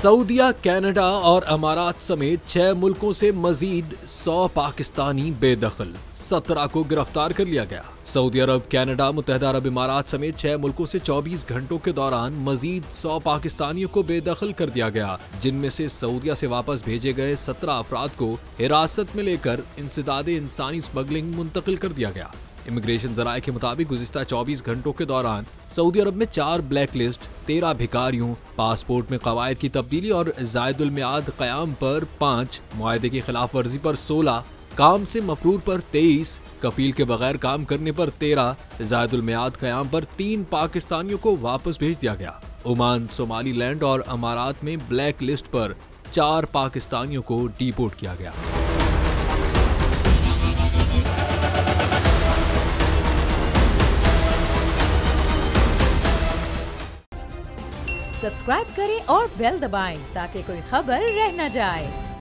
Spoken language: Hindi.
सऊदीया, कनाडा और अमारात समेत 6 मुल्कों से मजीद 100 पाकिस्तानी बेदखल, 17 को गिरफ्तार कर लिया गया। सऊदी अरब, कनाडा, मुत्तहिदा अरब इमारात समेत 6 मुल्कों से 24 घंटों के दौरान मजीद 100 पाकिस्तानियों को बेदखल कर दिया गया, जिनमें से सऊदीया से वापस भेजे गए 17 अफराद को हिरासत में लेकर इंसदादे इंसानी स्मगलिंग मुंतकिल कर दिया गया। इमिग्रेशन जराये के मुताबिक गुज़िश्ता 24 घंटों के दौरान सऊदी अरब में 4 ब्लैक लिस्ट, 13 भिखारियों, पासपोर्ट में कवायद की तब्दीली और जायदुल मियाद क़याम पर 5, मुआहदे की खिलाफ वर्जी पर 16, काम से मफरूर पर 23, कफील के बगैर काम करने पर 13, जायदुल मियाद क़याम पर 3 पाकिस्तानियों को वापस भेज दिया गया। ओमान, सोमालीलैंड और अमारात में ब्लैक लिस्ट पर 4 पाकिस्तानियों को डिपोर्ट किया गया। सब्सक्राइब करें और बेल दबाएं ताकि कोई खबर रह न जाए।